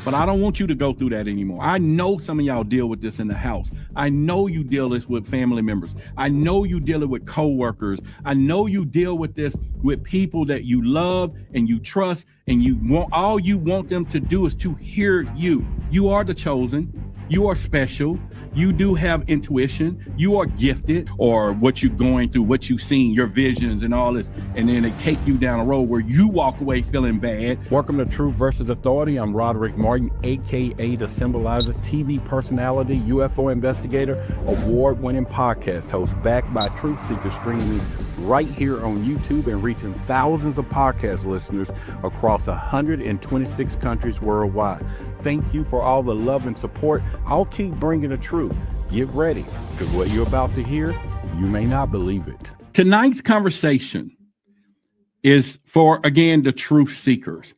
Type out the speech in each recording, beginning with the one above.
But I don't want you to go through that anymore. I know some of y'all deal with this in the house. I know you deal this with family members. I know you deal it with coworkers. I know you deal with this with people that you love and you trust, and all you want them to do is to hear you. You are the chosen. You are special. You do have intuition. You are gifted, or what you're going through, what you've seen, your visions and all this. And then they take you down a road where you walk away feeling bad. Welcome to Truth versus Authority. I'm Roderick Martin, aka the Symbolizer, TV personality, UFO investigator, award-winning podcast host, backed by Truth Seekers, streaming right here on YouTube and reaching thousands of podcast listeners across 126 countries worldwide. Thank you for all the love and support. I'll keep bringing the truth. Get ready, because what you're about to hear, you may not believe it. Tonight's conversation is for, again, the truth seekers.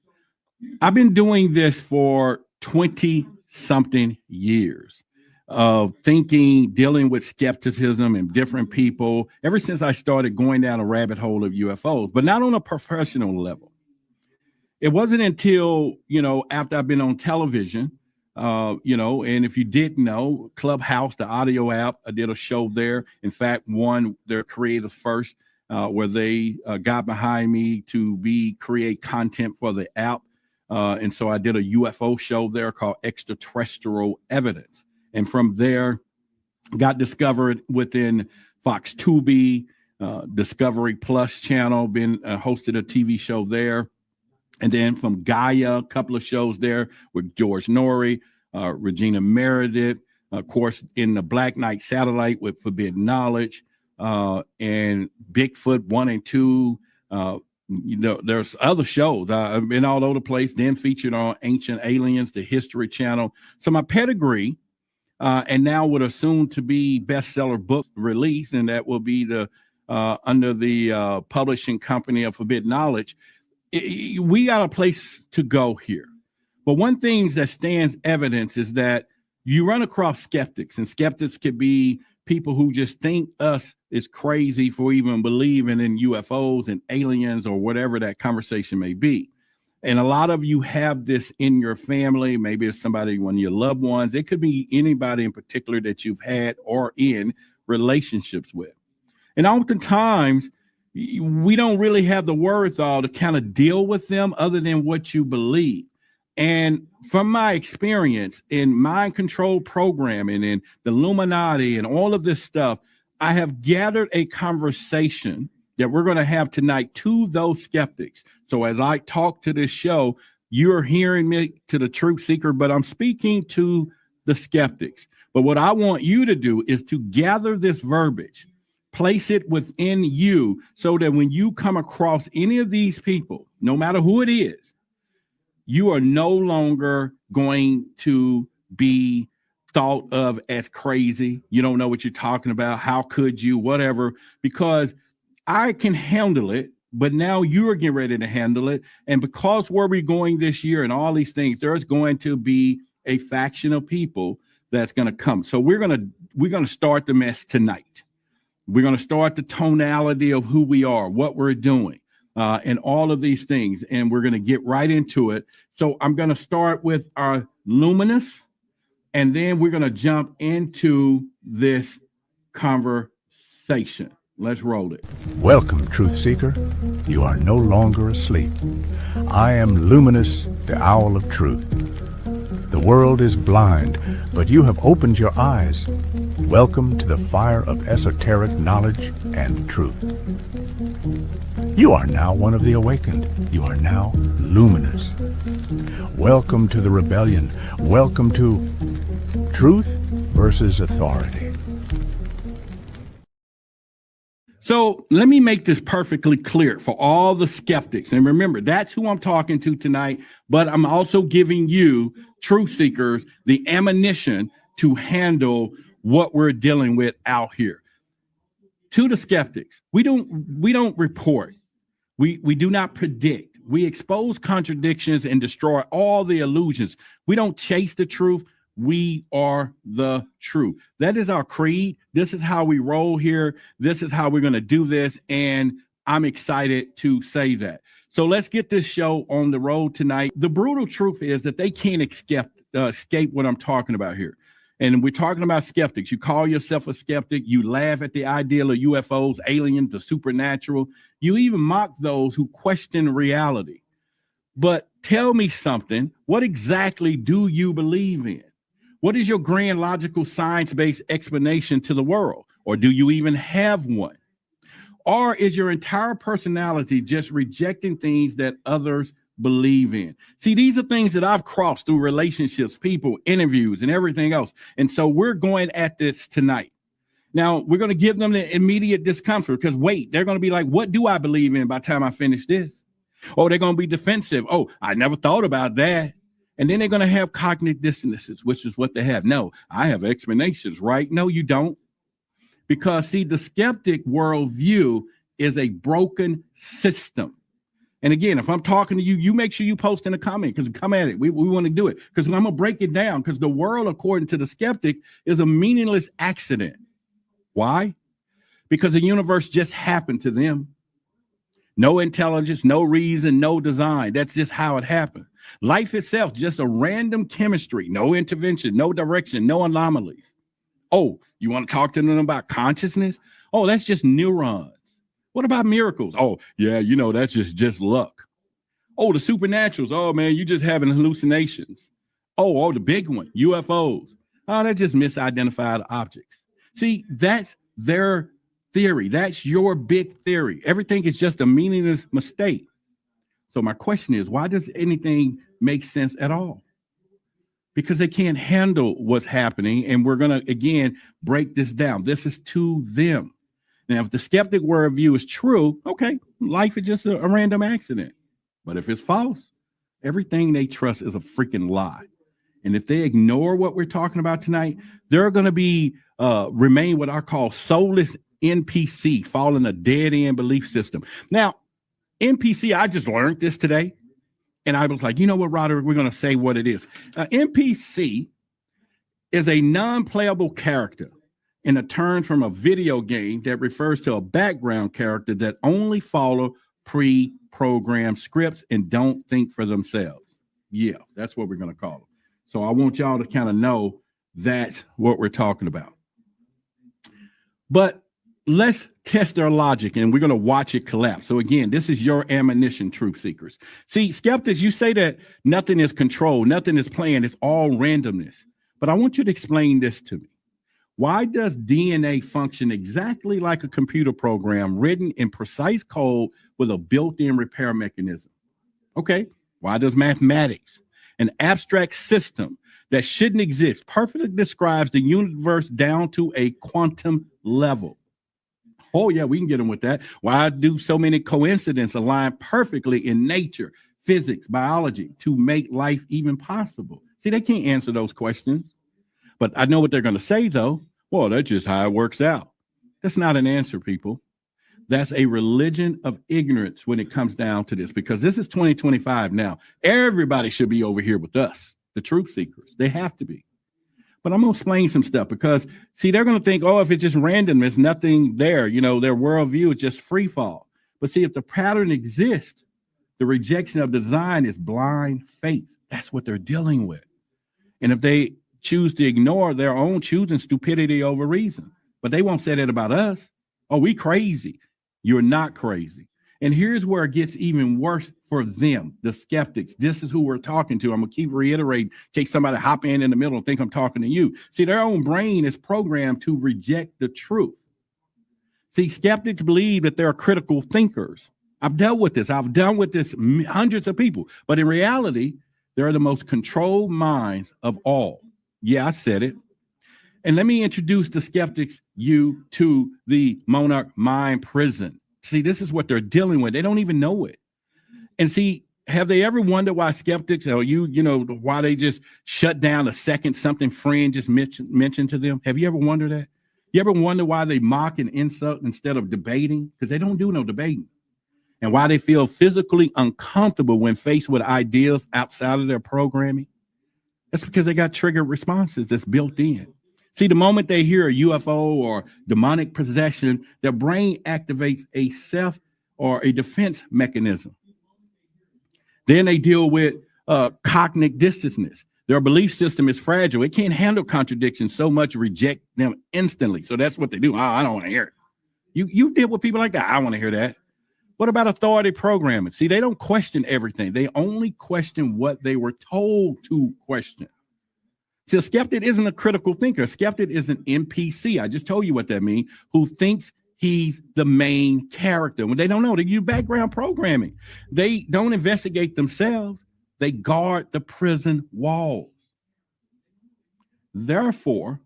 I've been doing this for 20-something years of thinking, dealing with skepticism and different people, ever since I started going down a rabbit hole of UFOs, but not on a professional level. It wasn't until, after I've been on television, and if you didn't know, Clubhouse, the audio app, I did a show there. In fact, one their creators first, where they got behind me to create content for the app. And so I did a UFO show there called Extraterrestrial Evidence. And from there, got discovered within Fox Tubi, Discovery Plus channel, been hosted a TV show there. And then from Gaia, a couple of shows there with George Norrie, Regina Meredith, of course, in the Black Knight Satellite with Forbidden Knowledge, and Bigfoot 1 and 2. There's other shows. I've been all over the place, then featured on Ancient Aliens, the History Channel. So my pedigree, and now with a soon-to-be bestseller book release, and that will be under the publishing company of Forbidden Knowledge, we got a place to go here. But one thing that stands evidence is that you run across skeptics, and skeptics could be people who just think us is crazy for even believing in UFOs and aliens or whatever that conversation may be. And a lot of you have this in your family. Maybe it's somebody, one of your loved ones. It could be anybody in particular that you've had or in relationships with. And oftentimes, we don't really have the wherewithal to kind of deal with them other than what you believe. And from my experience in mind control programming and the Illuminati and all of this stuff, I have gathered a conversation that we're going to have tonight to those skeptics. So as I talk to this show, you're hearing me to the truth seeker, but I'm speaking to the skeptics. But what I want you to do is to gather this verbiage, place it within you, so that when you come across any of these people, no matter who it is, you are no longer going to be thought of as crazy. You don't know what you're talking about. How could you, whatever, because I can handle it, but now you're getting ready to handle it. And because where we're going this year and all these things, there's going to be a faction of people that's going to come. So we're going to start the mess tonight. We're going to start the tonality of who we are, what we're doing, and all of these things. And we're going to get right into it. So I'm going to start with our luminous, and then we're going to jump into this conversation. Let's roll it. Welcome, Truth Seeker. You are no longer asleep. I am Luminous, the Owl of Truth. The world is blind, but you have opened your eyes. Welcome to the fire of esoteric knowledge and truth. You are now one of the awakened. You are now luminous. Welcome to the rebellion. Welcome to Truth versus Authority. So let me make this perfectly clear for all the skeptics. And remember, that's who I'm talking to tonight. But I'm also giving you, truth seekers, the ammunition to handle what we're dealing with out here. To the skeptics, we don't report. We do not predict. We expose contradictions and destroy all the illusions. We don't chase the truth. We are the truth. That is our creed. This is how we roll here. This is how we're going to do this. And I'm excited to say that. So let's get this show on the road tonight. The brutal truth is that they can't escape what I'm talking about here. And we're talking about skeptics. You call yourself a skeptic. You laugh at the ideal of UFOs, aliens, the supernatural. You even mock those who question reality. But tell me something. What exactly do you believe in? What is your grand logical science-based explanation to the world? Or do you even have one? Or is your entire personality just rejecting things that others believe in? See, these are things that I've crossed through relationships, people, interviews, and everything else. And so we're going at this tonight. Now, we're going to give them the immediate discomfort because, wait, they're going to be like, what do I believe in by the time I finish this? Oh, they're going to be defensive. Oh, I never thought about that. And then they're going to have cognitive dissonances, which is what they have. No, I have explanations, right? No, you don't. Because, see, the skeptic worldview is a broken system. And again, if I'm talking to you, you make sure you post in a comment because come at it. We want to do it because I'm going to break it down because the world, according to the skeptic, is a meaningless accident. Why? Because the universe just happened to them. No intelligence, no reason, no design. That's just how it happened. Life itself, just a random chemistry, no intervention, no direction, no anomalies. Oh, you want to talk to them about consciousness? Oh, that's just neurons. What about miracles? Oh, yeah, that's just luck. Oh, the supernaturals. Oh, man, you just having hallucinations. Oh, the big one, UFOs. Oh, they're just misidentified objects. See, that's their theory. That's your big theory. Everything is just a meaningless mistake. So my question is, why does anything make sense at all? Because they can't handle what's happening. And we're going to, again, break this down. This is to them. Now, if the skeptic worldview is true, okay, life is just a random accident. But if it's false, everything they trust is a freaking lie. And if they ignore what we're talking about tonight, they're going to be remain what I call soulless NPC, following a dead-end belief system. Now, NPC, I just learned this today. And I was like, you know what, Roderick, we're going to say what it is. NPC is a non-playable character in a term from a video game that refers to a background character that only follow pre-programmed scripts and don't think for themselves. Yeah, that's what we're going to call them. So I want y'all to kind of know that's what we're talking about. But let's test their logic, and we're going to watch it collapse. So again, this is your ammunition, truth seekers. See, skeptics, you say that nothing is controlled, nothing is planned, it's all randomness. But I want you to explain this to me. Why does DNA function exactly like a computer program written in precise code with a built-in repair mechanism? Okay, why does mathematics, an abstract system that shouldn't exist, perfectly describes the universe down to a quantum level? Oh, yeah, we can get them with that. Why do so many coincidences align perfectly in nature, physics, biology to make life even possible? See, they can't answer those questions. But I know what they're going to say, though. Well, that's just how it works out. That's not an answer, people. That's a religion of ignorance when it comes down to this, because this is 2025 now. Everybody should be over here with us, the truth seekers. They have to be. But I'm going to explain some stuff because, see, they're going to think, oh, if it's just random, there's nothing there. Their worldview is just free fall. But see, if the pattern exists, the rejection of design is blind faith. That's what they're dealing with. And if they choose to ignore their own choosing stupidity over reason, but they won't say that about us. Oh, we crazy. You're not crazy. And here's where it gets even worse for them, the skeptics. This is who we're talking to. I'm going to keep reiterating in case somebody hop in the middle and think I'm talking to you. See, their own brain is programmed to reject the truth. See, skeptics believe that they're critical thinkers. I've dealt with this. I've done with this hundreds of people. But in reality, they're the most controlled minds of all. Yeah, I said it. And let me introduce the skeptics to the monarch mind prison. See, this is what they're dealing with. They don't even know it. And see, have they ever wondered why skeptics, or why they just shut down the second something friend just mentioned to them? Have you ever wondered that? You ever wonder why they mock and insult instead of debating? Because they don't do no debating. And why they feel physically uncomfortable when faced with ideas outside of their programming? That's because they got triggered responses that's built in. See, the moment they hear a UFO or demonic possession, their brain activates a self or a defense mechanism. Then they deal with cognitive dissonance. Their belief system is fragile. It can't handle contradictions so much, reject them instantly. So that's what they do. Oh, I don't want to hear it. You deal with people like that. I don't want to hear that. What about authority programming? See, they don't question everything. They only question what they were told to question. See, a skeptic isn't a critical thinker. A skeptic is an NPC. I just told you what that means, who thinks he's the main character. When they don't know, they use background programming. They don't investigate themselves. They guard the prison walls. Therefore,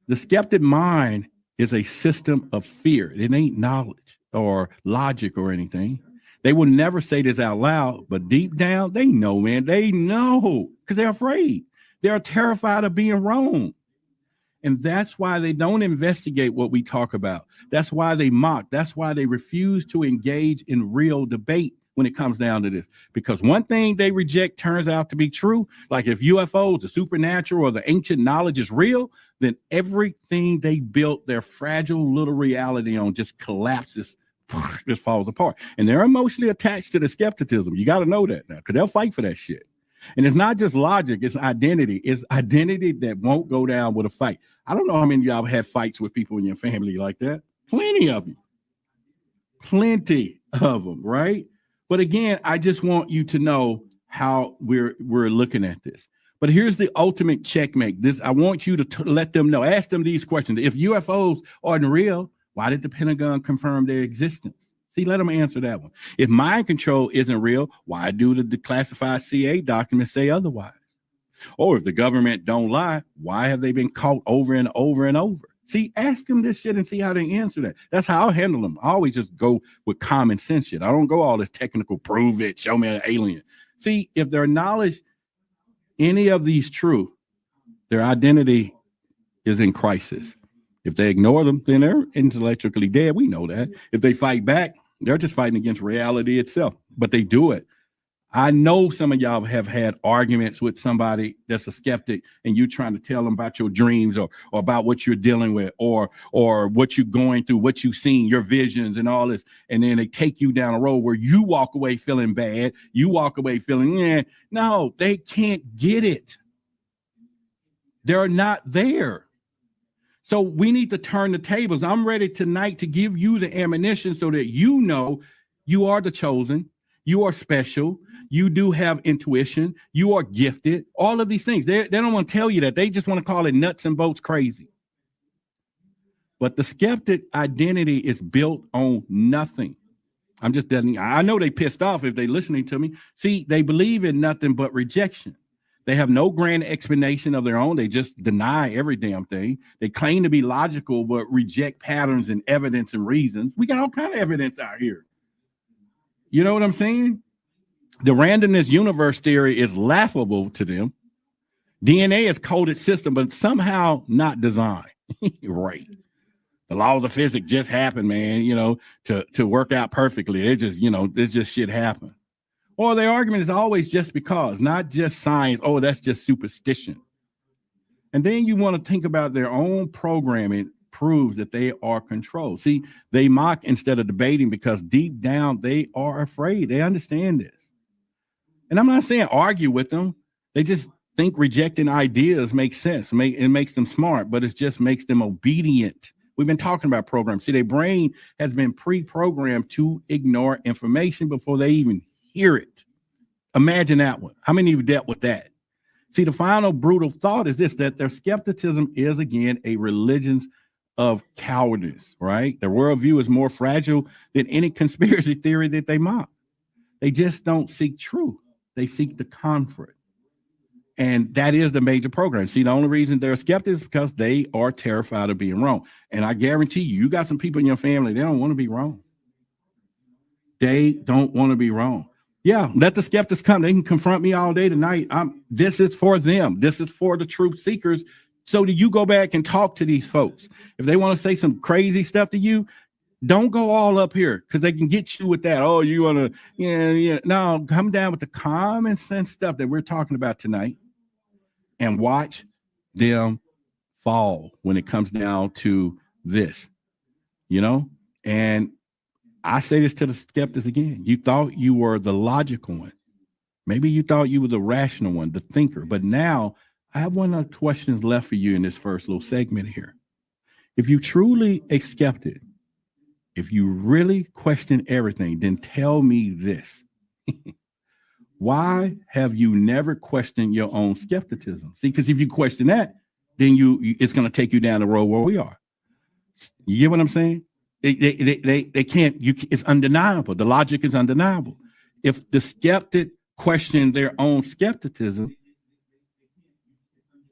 the skeptic mind is a system of fear. It ain't knowledge or logic or anything. They will never say this out loud, but deep down, they know, man. They know because they're afraid. They're terrified of being wrong. And that's why they don't investigate what we talk about. That's why they mock. That's why they refuse to engage in real debate when it comes down to this. Because one thing they reject turns out to be true. Like if UFOs, the supernatural, or the ancient knowledge is real, then everything they built their fragile little reality on just collapses, just falls apart. And they're emotionally attached to the skepticism. You got to know that now, because they'll fight for that shit. And it's not just logic, it's identity. It's identity that won't go down with a fight. I don't know how many of y'all have fights with people in your family like that. Plenty of you. Plenty of them, right? But again, I just want you to know how we're looking at this. But here's the ultimate checkmate. This, I want you to let them know, ask them these questions. If UFOs aren't real, why did the Pentagon confirm their existence? See, let them answer that one. If mind control isn't real, why do the declassified CIA documents say otherwise? Or if the government don't lie, why have they been caught over and over and over? See, ask them this shit and see how they answer that. That's how I'll handle them. I always just go with common sense shit. I don't go all this technical, prove it, show me an alien. See, if their knowledge, any of these true, their identity is in crisis. If they ignore them, then they're intellectually dead. We know that. If they fight back, they're just fighting against reality itself, but they do it. I know some of y'all have had arguments with somebody that's a skeptic and you trying to tell them about your dreams or about what you're dealing with or what you're going through, what you've seen, your visions and all this. And then they take you down a road where you walk away feeling bad. You walk away feeling, no, they can't get it. They're not there. So we need to turn the tables. I'm ready tonight to give you the ammunition so that you know you are the chosen, you are special, you do have intuition, you are gifted, all of these things. They don't want to tell you that. They just want to call it nuts and bolts crazy. But the skeptic identity is built on nothing. I'm just telling you, I know they pissed off if they listening to me. See, they believe in nothing but rejection. They have no grand explanation of their own. They just deny every damn thing. They claim to be logical, but reject patterns and evidence and reasons. We got all kind of evidence out here. You know what I'm saying? The randomness universe theory is laughable to them. DNA is coded system, but somehow not designed. Right. The laws of physics just happen, man, to work out perfectly. It just, this just shit happen. Or their argument is always just because, not just science. Oh, that's just superstition. And then you want to think about their own programming proves that they are controlled. See, they mock instead of debating because deep down they are afraid. They understand this. And I'm not saying argue with them. They just think rejecting ideas makes sense. It makes them smart, but it just makes them obedient. We've been talking about programs. See, their brain has been pre-programmed to ignore information before they even hear it. Imagine that one. How many of you dealt with that? See, the final brutal thought is this, that their skepticism is, again, a religion of cowardice, right? Their worldview is more fragile than any conspiracy theory that they mock. They just don't seek truth. They seek the comfort. And that is the major program. See, the only reason they're skeptics is because they are terrified of being wrong. And I guarantee you got some people in your family, they don't want to be wrong. They don't want to be wrong. Yeah, let the skeptics come. They can confront me all day tonight. This is for them. This is for the truth seekers. So that you go back and talk to these folks. If they want to say some crazy stuff to you, don't go all up here because they can get you with that. Oh, you want to, no, come down with the common sense stuff that we're talking about tonight and watch them fall when it comes down to this, and I say this to the skeptics again. You thought you were the logical one. Maybe you thought you were the rational one, the thinker. But now I have one of the questions left for you in this first little segment here. If you truly a skeptic, if you really question everything, then tell me this. Why have you never questioned your own skepticism? See, because if you question that, then it's going to take you down the road where we are. You get what I'm saying? They can't. It's undeniable. The logic is undeniable. If the skeptic question their own skepticism,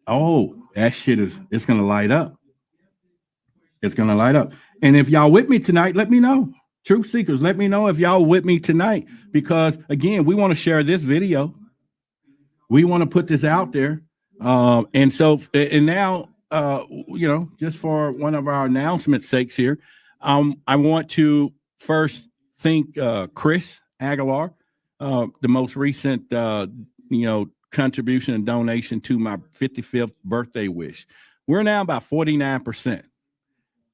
that shit it's going to light up. It's going to light up. And if y'all with me tonight, let me know. Truth seekers, let me know if y'all with me tonight, because again, we want to share this video. We want to put this out there. And now, just for one of our announcement sakes here, I want to first thank Chris Aguilar, the most recent, contribution and donation to my 55th birthday wish. We're now about 49%.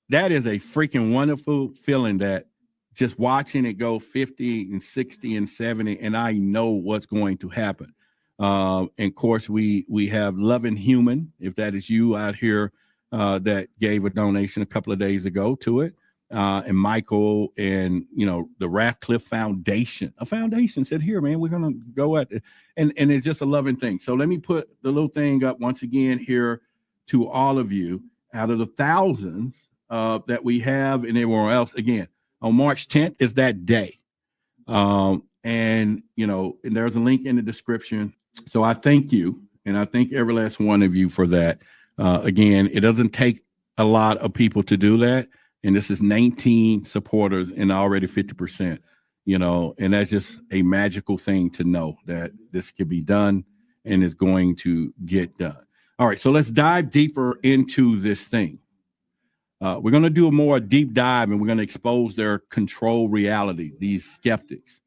That is a freaking wonderful feeling, that just watching it go 50 and 60 and 70, and I know what's going to happen. And of course, we have Loving Human, if that is you out here, that gave a donation a couple of days ago to it. And Michael and, the Radcliffe Foundation, a foundation said, here, man, we're going to go at it. And it's just a loving thing. So let me put the little thing up once again here to all of you. Out of the thousands that we have and everywhere else, again, on March 10th is that day. And there's a link in the description. So I thank you. And I thank every last one of you for that. Again, it doesn't take a lot of people to do that. And this is 19 supporters and already 50%, and that's just a magical thing to know that this can be done and is going to get done. All right. So let's dive deeper into this thing. We're going to do a more deep dive, and we're going to expose their control reality, these skeptics.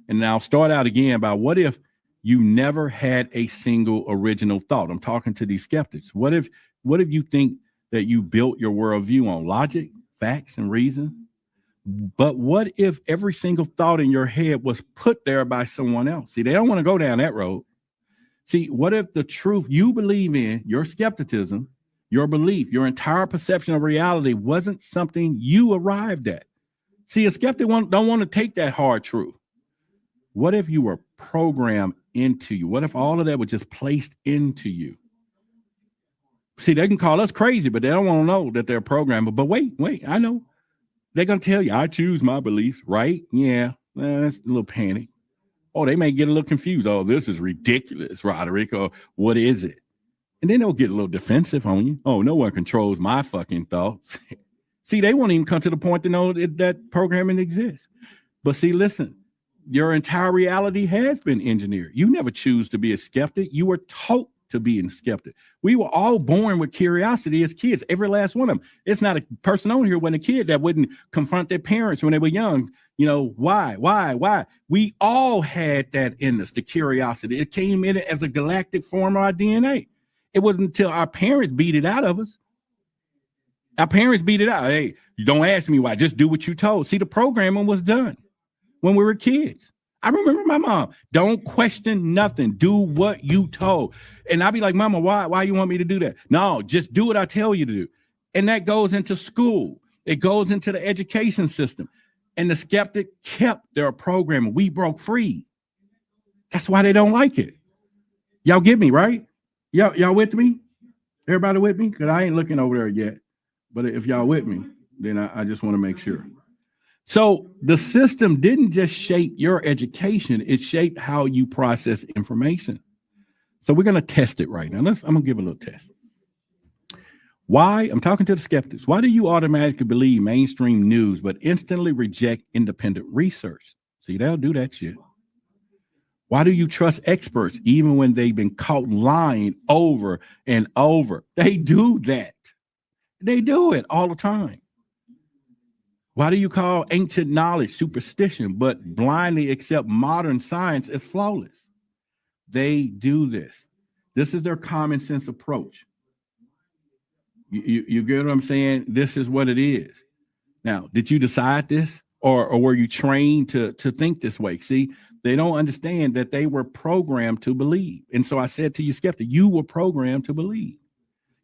And now start out again by what if you never had a single original thought? I'm talking to these skeptics. What if you think that you built your worldview on logic, facts, and reason? But what if every single thought in your head was put there by someone else? See, they don't want to go down that road. See, what if the truth you believe in, your skepticism, your belief, your entire perception of reality wasn't something you arrived at? See, a skeptic don't want to take that hard truth. What if you were programmed into you? What if all of that was just placed into you? See, they can call us crazy, but they don't want to know that they're programmed. But wait, I know. They're going to tell you, I choose my beliefs, right? Yeah, that's a little panic. Oh, they may get a little confused. Oh, this is ridiculous, Roderick, or what is it? And then they'll get a little defensive on you. Oh, no one controls my fucking thoughts. See, they won't even come to the point to know that programming exists. But see, listen, your entire reality has been engineered. You never choose to be a skeptic. You were taught to be a skeptic. We were all born with curiosity as kids, every last one of them. It's not a person on here when a kid that wouldn't confront their parents when they were young. Why? We all had that in us, the curiosity. It came in as a galactic form of our DNA. It wasn't until our parents beat it out of us. Our parents beat it out. Hey, you don't ask me why, just do what you told. See, the programming was done when we were kids. I remember my mom, don't question nothing. Do what you told. And I'd be like, Mama, why you want me to do that? No, just do what I tell you to do. And that goes into school. It goes into the education system. And the skeptic kept their programming. We broke free. That's why they don't like it. Y'all get me, right? Y'all with me? Everybody with me? Because I ain't looking over there yet. But if y'all with me, then I just want to make sure. So the system didn't just shape your education, it shaped how you process information. So we're going to test it right now. I'm going to give a little test. Why? I'm talking to the skeptics. Why do you automatically believe mainstream news but instantly reject independent research? See, they'll do that shit. Why do you trust experts even when they've been caught lying over and over? They do that. They do it all the time. Why do you call ancient knowledge superstition, but blindly accept modern science as flawless? They do this. This is their common sense approach. You get what I'm saying? This is what it is. Now, did you decide this, or were you trained to think this way? See, They don't understand that they were programmed to believe. And so I said to you, skeptic, you were programmed to believe.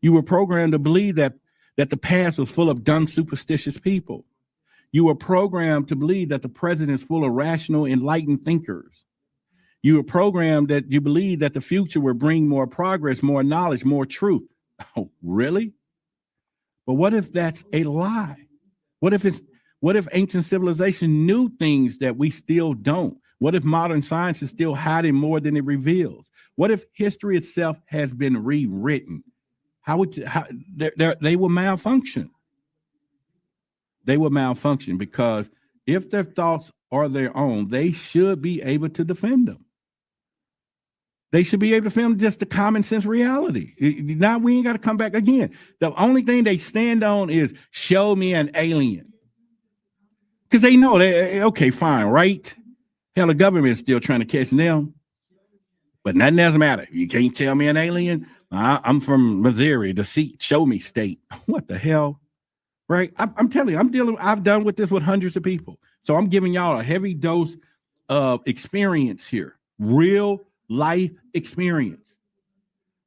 You were programmed to believe that the past was full of dumb, superstitious people. You were programmed to believe that the present is full of rational, enlightened thinkers. You were programmed that you believe that the future will bring more progress, more knowledge, more truth. Oh, really? But what if that's a lie? What if ancient civilization knew things that we still don't? What if modern science is still hiding more than it reveals? What if history itself has been rewritten? They will malfunction. They will malfunction because if their thoughts are their own, they should be able to defend them. They should be able to defend just the common sense reality. Now we ain't got to come back again. The only thing they stand on is show me an alien. Because they know okay, fine, right? Hell, the government is still trying to catch them. But nothing doesn't matter. You can't tell me an alien. I'm from Missouri, the show me state. What the hell? Right? I'm telling you, I've done with this with hundreds of people. So I'm giving y'all a heavy dose of experience here. Real life experience.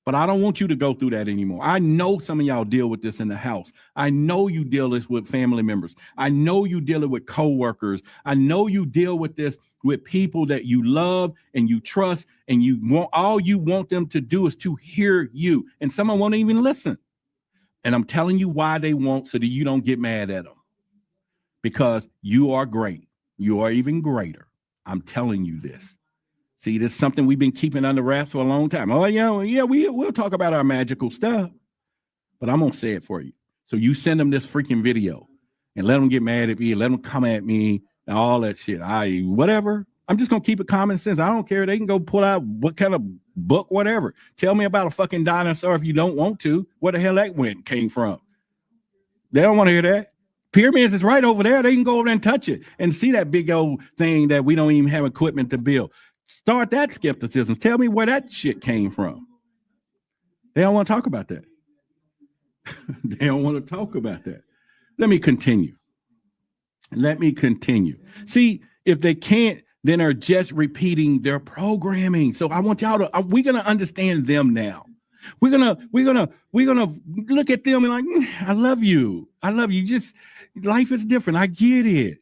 But I don't want you to go through that anymore. I know some of y'all deal with this in the house. I know you deal this with family members. I know you deal it with coworkers. I know you deal with this with people that you love and you trust, and all you want them to do is to hear you. And someone won't even listen. And I'm telling you why they won't, so that you don't get mad at them. Because you are great. You are even greater. I'm telling you this. See, this is something we've been keeping under wraps for a long time. Oh, yeah, we'll talk about our magical stuff. But I'm going to say it for you. So you send them this freaking video and let them get mad at me, let them come at me and all that shit. Whatever. I'm just going to keep it common sense. I don't care. They can go pull out what kind of book, whatever. Tell me about a fucking dinosaur if you don't want to. Where the hell that came from? They don't want to hear that. Pyramids is right over there. They can go over there and touch it and see that big old thing that we don't even have equipment to build. Start that skepticism. Tell me where that shit came from. They don't want to talk about that. They don't want to talk about that. Let me continue. See, if they can't, then they're just repeating their programming. So I want y'all to, we're going to understand them now. We're going to look at them and like, I love you. Just life is different. I get it.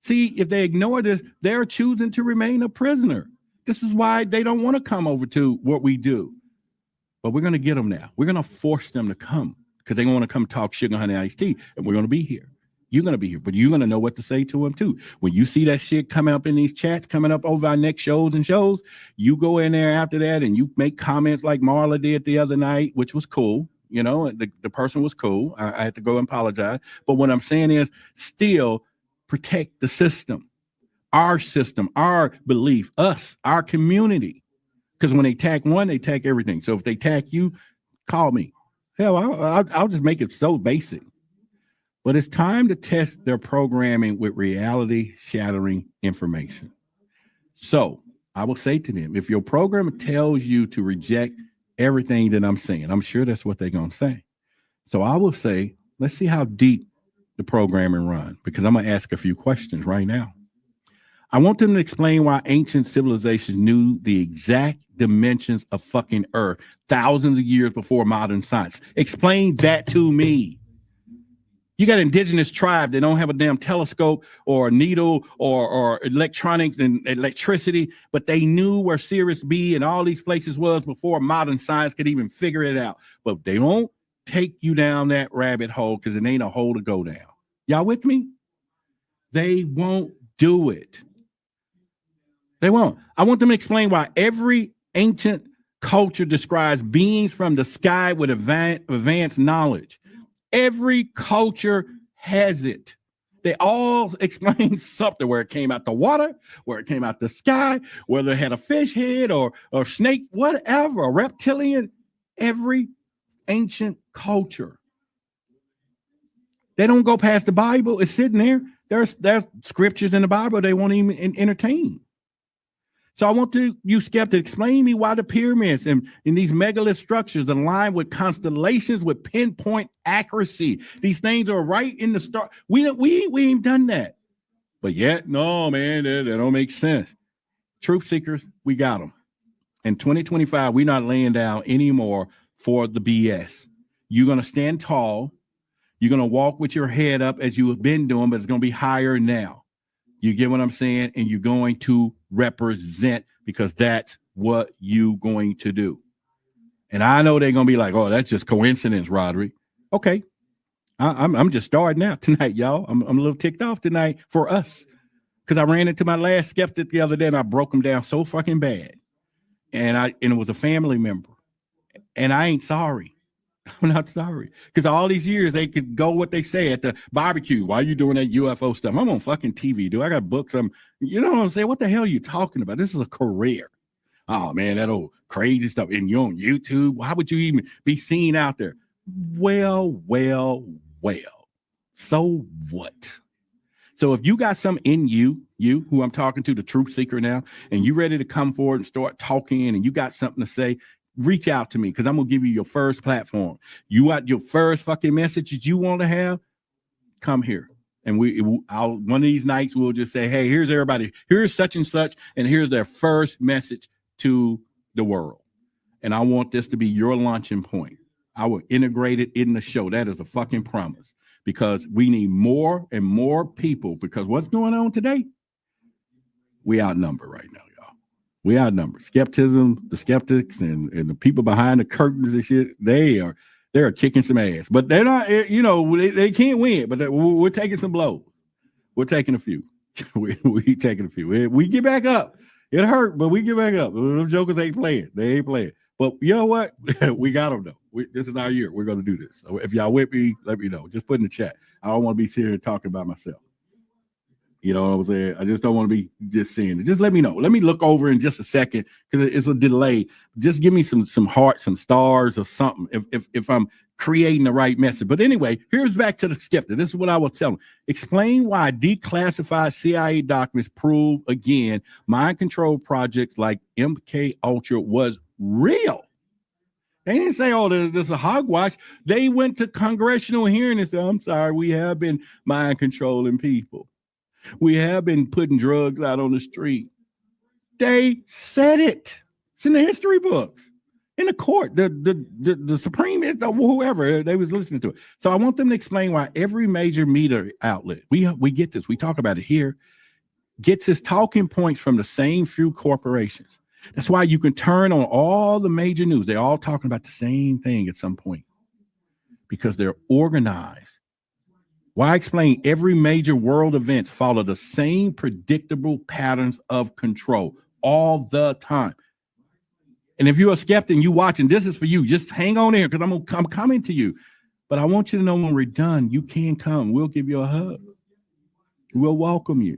See, if they ignore this, they're choosing to remain a prisoner. This is why they don't want to come over to what we do. But we're going to get them now. We're going to force them to come because they want to come talk sugar, honey, iced tea. And we're going to be here. You're going to be here, but you're going to know what to say to them too. When you see that shit coming up in these chats, coming up over our next shows, you go in there after that and you make comments like Marla did the other night, which was cool. You know, the person was cool. I had to go and apologize. But what I'm saying is still protect the system, our belief, us, our community. Because when they attack one, they attack everything. So if they attack you, call me. Hell, I'll just make it so basic. But it's time to test their programming with reality-shattering information. So I will say to them, if your program tells you to reject everything that I'm saying, I'm sure that's what they're going to say. So I will say, let's see how deep the programming run, because I'm going to ask a few questions right now. I want them to explain why ancient civilizations knew the exact dimensions of fucking Earth thousands of years before modern science. Explain that to me. You got indigenous tribes that don't have a damn telescope or a needle or electronics and electricity, but they knew where Sirius B and all these places was before modern science could even figure it out. But they won't take you down that rabbit hole because it ain't a hole to go down. Y'all with me? They won't do it. They won't. I want them to explain why every ancient culture describes beings from the sky with advanced knowledge. Every culture has it. They all explain something, where it came out the water, where it came out the sky, whether it had a fish head or snake, whatever, a reptilian. Every ancient culture. They don't go past the Bible. It's sitting there. There's scriptures in the Bible they won't even entertain. So I want you skeptics, explain me why the pyramids and these megalith structures align with constellations with pinpoint accuracy. These things are right in the star. We ain't done that. But yet, no, man, that don't make sense. Truth seekers, we got them. In 2025, we're not laying down anymore for the BS. You're going to stand tall. You're going to walk with your head up as you have been doing, but it's going to be higher now. You get what I'm saying? And you're going to represent, because that's what you're going to do. And I know they're going to be like, oh, that's just coincidence, Roderick. Okay. I'm just starting out tonight, y'all. I'm a little ticked off tonight for us, because I ran into my last skeptic the other day and I broke him down so fucking bad. And it was a family member. And I ain't sorry. I'm not sorry. Because all these years they could go what they say at the barbecue. Why are you doing that UFO stuff? I'm on fucking TV, dude. I got books. You know what I'm saying? What the hell are you talking about? This is a career. Oh man, that old crazy stuff. And you're on YouTube. Why would you even be seen out there? Well. So what? So if you got some in you who I'm talking to, the truth seeker now, and you ready to come forward and start talking and you got something to say, reach out to me, because I'm going to give you your first platform. You want your first fucking message that you want to have? Come here. And one of these nights we'll just say, hey, here's everybody. Here's such and such. And here's their first message to the world. And I want this to be your launching point. I will integrate it in the show. That is a fucking promise, because we need more and more people, because what's going on today? We outnumber right now, y'all. We outnumber. Skepticism, the skeptics, and the people behind the curtains and shit, they're kicking some ass. But they're not, they can't win, but we're taking some blows. We're taking a few. we taking a few. We get back up. It hurt, but we get back up. Those jokers ain't playing. They ain't playing. But you know what? We got them, though. This is our year. We're going to do this. So if y'all with me, let me know. Just put in the chat. I don't want to be sitting here talking about myself. You know what I'm saying? I just don't want to be just saying it. Just let me know. Let me look over in just a second, because it's a delay. Just give me some hearts, some stars or something if I'm creating the right message. But anyway, here's back to the skeptic. This is what I will tell them. Explain why declassified CIA documents prove, again, mind control projects like MK Ultra was real. They didn't say, oh, this is a hogwash. They went to congressional hearing and said, I'm sorry, we have been mind controlling people. We have been putting drugs out on the street. They said it. It's in the history books, in the court, the Supreme, whoever, they was listening to it. So I want them to explain why every major media outlet, we get this, we talk about it here, gets its talking points from the same few corporations. That's why you can turn on all the major news. They're all talking about the same thing at some point, because they're organized. Why explain every major world events follow the same predictable patterns of control all the time? And if you're a skeptic and you watching, this is for you. Just hang on there, because I'm coming to you. But I want you to know, when we're done, you can come. We'll give you a hug. We'll welcome you.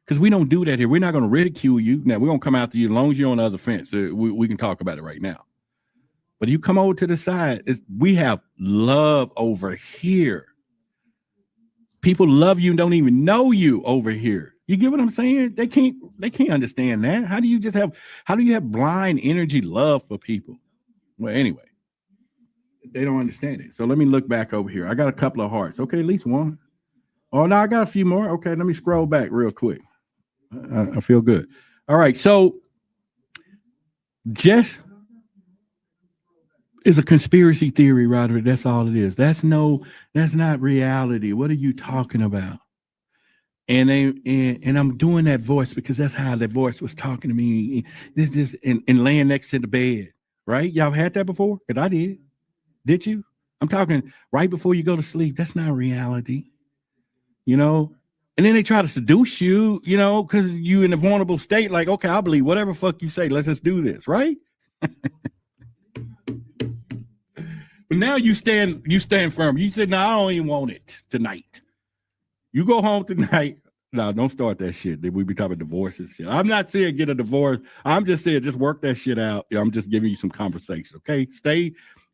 Because we don't do that here. We're not going to ridicule you. Now, we're going to come after you as long as you're on the other fence. We can talk about it right now. But you come over to the side. We have love over here. People love you and don't even know you over here. You get what I'm saying? They can't understand that. How do you have blind energy love for people? Well, anyway, they don't understand it. So let me look back over here. I got a couple of hearts. Okay, at least one. Oh, no, I got a few more. Okay, let me scroll back real quick. I feel good. All right, so just is a conspiracy theory, Roderick. That's all it is. That's not reality. What are you talking about? And I'm doing that voice because that's how that voice was talking to me. This just and laying next to the bed, right? Y'all had that before? Because I did. Did you? I'm talking right before you go to sleep. That's not reality, you know. And then they try to seduce you, you know, because you in a vulnerable state. Like, okay, I'll believe whatever fuck you say. Let's just do this, right? But now you stand firm. You said, no, I don't even want it tonight. You go home tonight. No, don't start that shit. We be talking divorces. Shit. I'm not saying get a divorce. I'm just saying just work that shit out. I'm just giving you some conversation. Okay,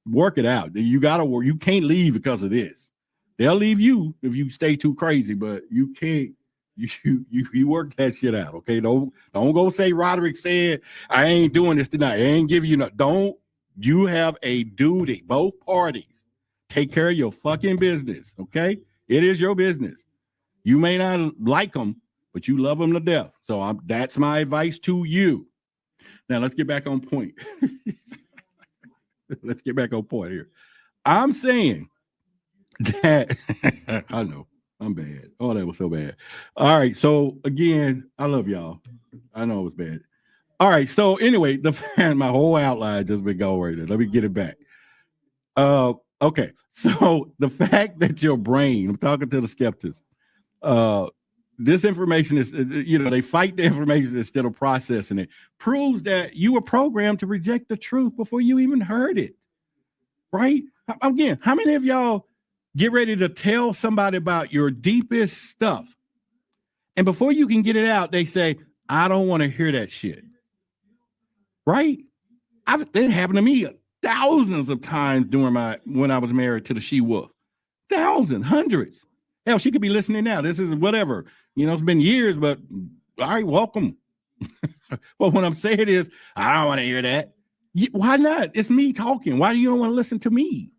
work it out. You gotta work. You can't leave because of this. They'll leave you if you stay too crazy, but you can't. You work that shit out. Okay, don't go say Roderick said I ain't doing this tonight. I ain't giving you no. Don't. You have a duty. Both parties take care of your fucking business. Okay, it is your business. You may not like them, but you love them to death. So that's my advice to you. Now let's get back on point. Let's get back on point here. I'm saying that I know I'm bad. Oh, that was so bad. All right. So again, I love y'all. I know it was bad. All right. So anyway, my whole outline just been going right there. Let me get it back. Okay. So the fact that your brain, I'm talking to the skeptics, this information is, they fight the information instead of processing it, proves that you were programmed to reject the truth before you even heard it. Right? Again, how many of y'all get ready to tell somebody about your deepest stuff, and before you can get it out, they say, I don't want to hear that shit. Right? It happened to me thousands of times when I was married to the she-wolf. Thousands, hundreds. Hell, she could be listening now. This is whatever. It's been years, but all right, welcome. But what I'm saying is, I don't want to hear that. Why not? It's me talking. Why do you don't want to listen to me?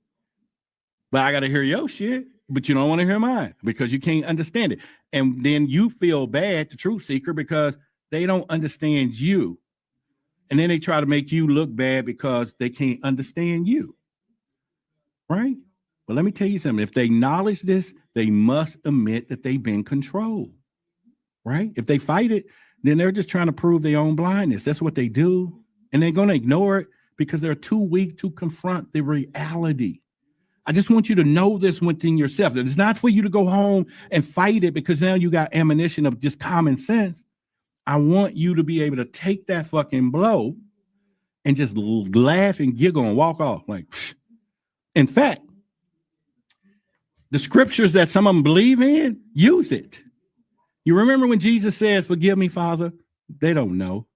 But I got to hear your shit, but you don't want to hear mine because you can't understand it. And then you feel bad, the truth seeker, because they don't understand you. And then they try to make you look bad because they can't understand you. Right? But let me tell you something. If they acknowledge this, they must admit that they've been controlled. Right? If they fight it, then they're just trying to prove their own blindness. That's what they do. And they're going to ignore it because they're too weak to confront the reality. I just want you to know this within yourself. It's not for you to go home and fight it because now you got ammunition of just common sense. I want you to be able to take that fucking blow and just laugh and giggle and walk off. Like, psh. In fact, the scriptures that some of them believe in, use it. You remember when Jesus said, forgive me, Father? They don't know.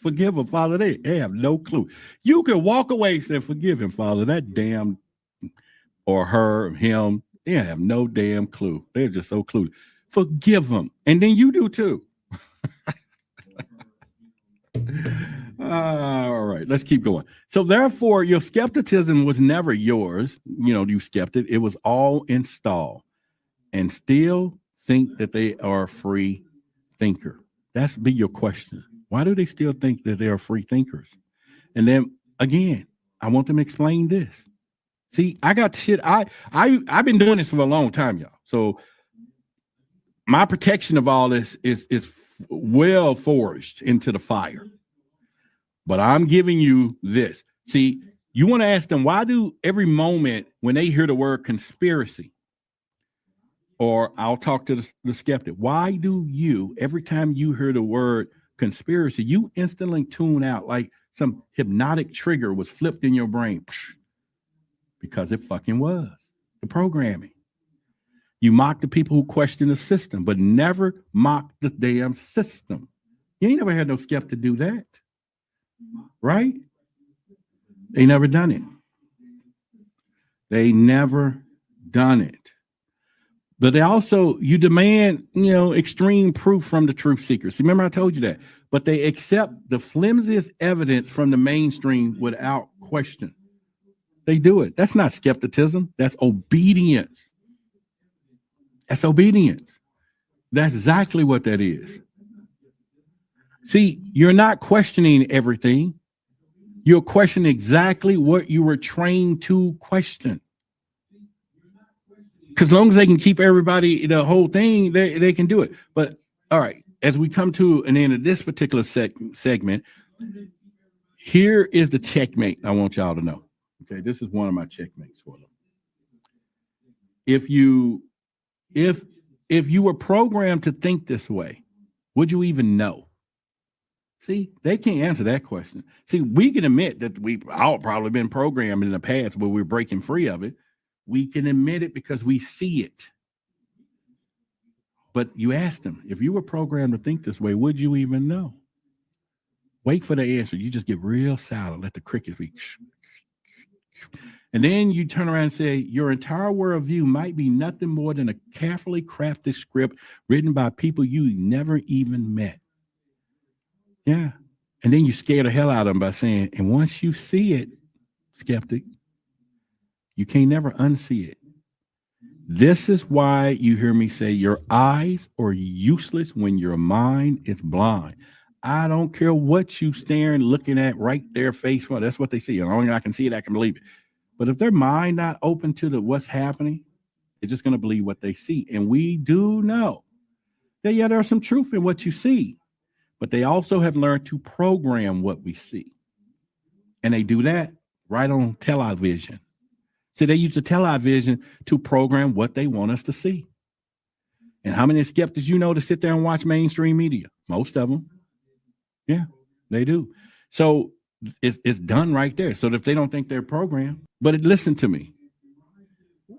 Forgive them, Father. They have no clue. You can walk away and say, forgive him, Father. That damn, or her, or him, they have no damn clue. They're just so clueless. Forgive them. And then you do too. All right, let's keep going. So therefore, your skepticism was never yours. You skeptic. It was all installed, and still think that they are a free thinker. That's be your question. Why do they still think that they are free thinkers? And then again, I want them to explain this. See, I got shit. I've been doing this for a long time, y'all. So my protection of all this is well forged into the fire. But I'm giving you this. See, you want to ask them, why do every moment when they hear the word conspiracy, or I'll talk to the skeptic, why do you, every time you hear the word conspiracy, you instantly tune out like some hypnotic trigger was flipped in your brain? Because it fucking was the programming. You mock the people who question the system, but never mock the damn system. You ain't never had no skeptic do that. Right? They never done it. They never done it. But they also, you demand, extreme proof from the truth seekers. Remember I told you that. But they accept the flimsiest evidence from the mainstream without question. They do it. That's not skepticism. That's obedience. That's obedience. That's exactly what that is. See, you're not questioning everything. You're questioning exactly what you were trained to question. Because as long as they can keep everybody, the whole thing, they can do it. But all right, as we come to an end of this particular segment, here is the checkmate I want y'all to know. Okay, this is one of my checkmates for them. If you were programmed to think this way, would you even know? See, they can't answer that question. See, we can admit that we've all probably been programmed in the past, but we're breaking free of it. We can admit it because we see it. But you asked them, if you were programmed to think this way, would you even know? Wait for the answer. You just get real silent, let the crickets be. And then you turn around and say, your entire worldview might be nothing more than a carefully crafted script written by people you never even met. Yeah. And then you scare the hell out of them by saying, and once you see it, skeptic, you can't never unsee it. This is why you hear me say your eyes are useless when your mind is blind. I don't care what you staring, looking at right there, face front. That's what they see. As long as I can see it, I can believe it. But if their mind not open to the what's happening, they're just going to believe what they see. And we do know that, yeah, there's some truth in what you see, but they also have learned to program what we see. And they do that right on television. So they use the television to program what they want us to see. And how many skeptics you know to sit there and watch mainstream media? Most of them. Yeah, they do. So it's done right there. So if they don't think they're programmed, but listen to me.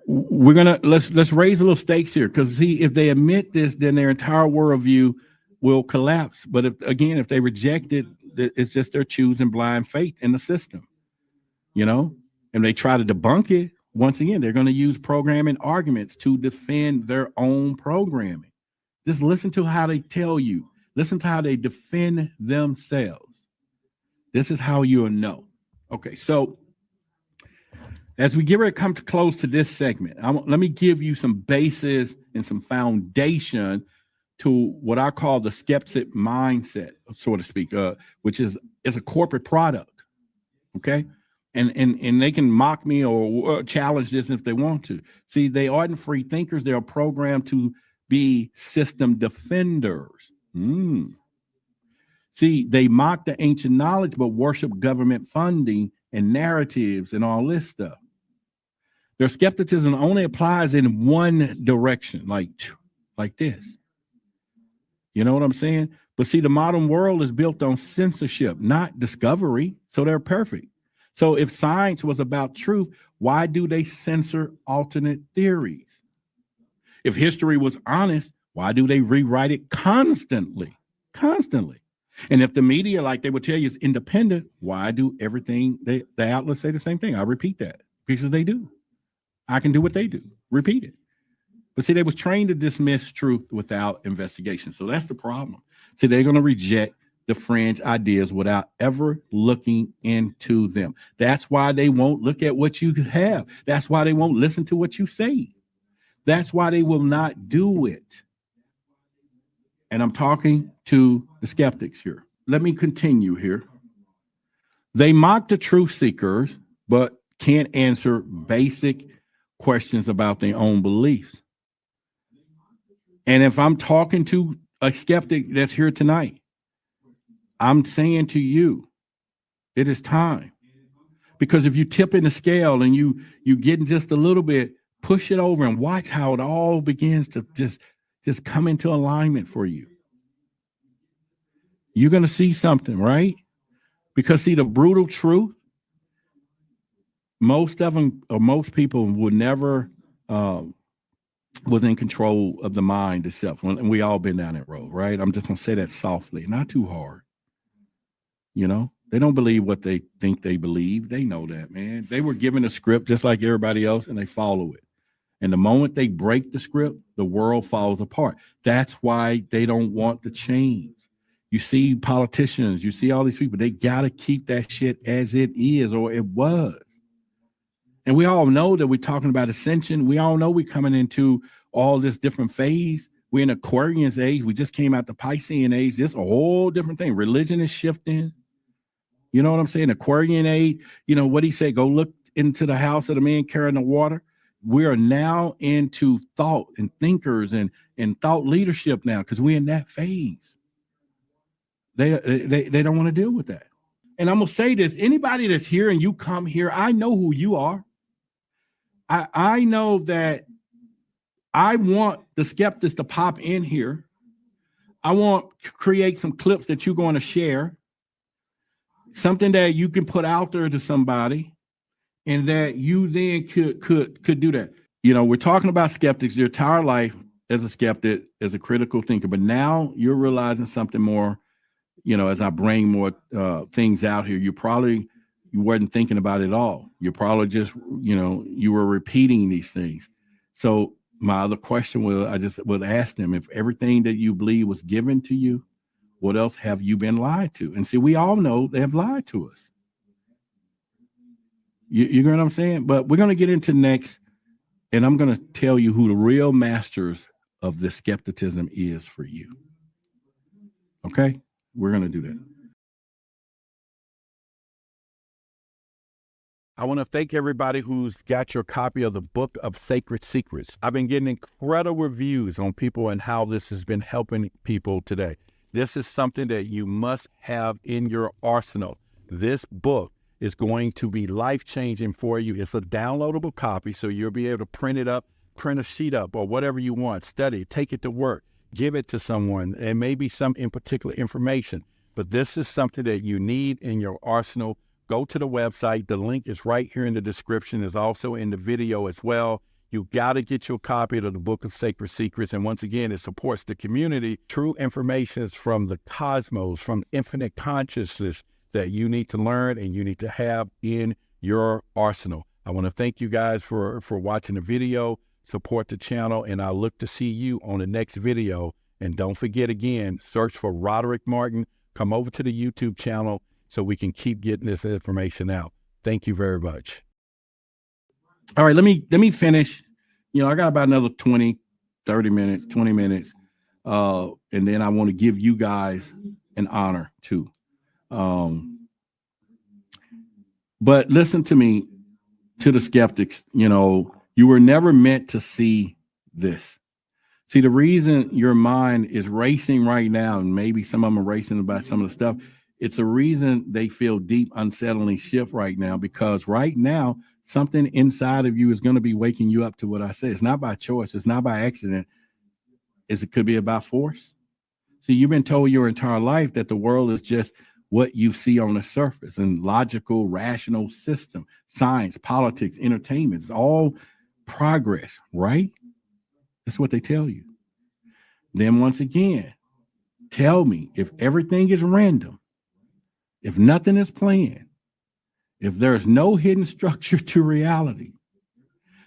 We're gonna let's raise a little stakes here, because see, if they admit this, then their entire worldview will collapse. But if they reject it, it's just their choosing blind faith in the system, and they try to debunk it. Once again, they're going to use programming arguments to defend their own programming. Just listen to how they tell you. Listen to how they defend themselves. This is how you'll know. Okay, so as we get ready to come to close to this segment, let me give you some basis and some foundation to what I call the skeptic mindset, so to speak, which is a corporate product. Okay, and they can mock me or challenge this if they want to. See, they aren't free thinkers. They are programmed to be system defenders. See, they mock the ancient knowledge, but worship government funding and narratives and all this stuff. Their skepticism only applies in one direction, like this. You know what I'm saying? But see, the modern world is built on censorship, not discovery. So they're perfect. So if science was about truth, why do they censor alternate theories? If history was honest, why do they rewrite it constantly? And if the media, like they would tell you, is independent, why do everything the outlets say the same thing? I repeat that because they do. I can do what they do, repeat it. But see, they was trained to dismiss truth without investigation. So that's the problem. See, they're going to reject the fringe ideas without ever looking into them. That's why they won't look at what you have. That's why they won't listen to what you say. That's why they will not do it. And I'm talking to the skeptics here. Let me continue here. They mock the truth seekers, but can't answer basic questions about their own beliefs. And if I'm talking to a skeptic that's here tonight, I'm saying to you, it is time. Because if you tip in the scale and you get just a little bit, push it over and watch how it all begins to just come into alignment for you. You're going to see something, right? Because see, the brutal truth, most of them, or most people would never was in control of the mind itself. And we all been down that road, right? I'm just going to say that softly, not too hard. They don't believe what they think they believe. They know that, man. They were given a script just like everybody else, and they follow it. And the moment they break the script, the world falls apart. That's why they don't want to change. You see politicians, you see all these people, they got to keep that shit as it is or it was. And we all know that we're talking about ascension. We all know we're coming into all this different phase. We're in Aquarius age. We just came out the Piscean age. This is a whole different thing. Religion is shifting. You know what I'm saying? Aquarian age, what he said, go look into the house of the man carrying the water. We are now into thought and thinkers and thought leadership now because we're in that phase. They don't want to deal with that. And I'm going to say this, anybody that's here and you come here, I know who you are. I know that I want the skeptics to pop in here. I want to create some clips that you're going to share, something that you can put out there to somebody, and that you then could do that. We're talking about skeptics. Your entire life as a skeptic, as a critical thinker, but now you're realizing something more. As I bring more things out here, you weren't thinking about it all. You're probably just, you were repeating these things. So my other question was, I just would ask them, if everything that you believe was given to you, what else have you been lied to? And see, we all know they have lied to us. You know what I'm saying? But we're going to get into next and I'm going to tell you who the real masters of this skepticism is for you. Okay? We're going to do that. I want to thank everybody who's got your copy of the Book of Sacred Secrets. I've been getting incredible reviews on people and how this has been helping people today. This is something that you must have in your arsenal. This book is going to be life-changing for you. It's a downloadable copy, so you'll be able to print it up, print a sheet up, or whatever you want. Study it, take it to work, give it to someone, and maybe some in particular information. But this is something that you need in your arsenal. Go to the website. The link is right here in the description. It's also in the video as well. You got to get your copy of the Book of Sacred Secrets. And once again, it supports the community. True information is from the cosmos, from infinite consciousness that you need to learn and you need to have in your arsenal. I want to thank you guys for watching the video. Support the channel, and I look to see you on the next video. And don't forget, again, search for Roderick Martin. Come over to the YouTube channel so we can keep getting this information out. Thank you very much. All right, let me finish. You know, I got about another 20 minutes. And then I want to give you guys an honor too. But listen to me, to the skeptics, you know, you were never meant to see this. See, the reason your mind is racing right now, and maybe some of them are racing about some of the stuff, it's a reason they feel deep, unsettling shift right now, because right now, something inside of you is going to be waking you up to what I say. It's not by choice. It's not by accident. It could be about force. See, you've been told your entire life that the world is just what you see on the surface, and logical, rational system, science, politics, entertainment, it's all progress, right? That's what they tell you. Then once again, tell me, if everything is random, if nothing is planned, if there's no hidden structure to reality,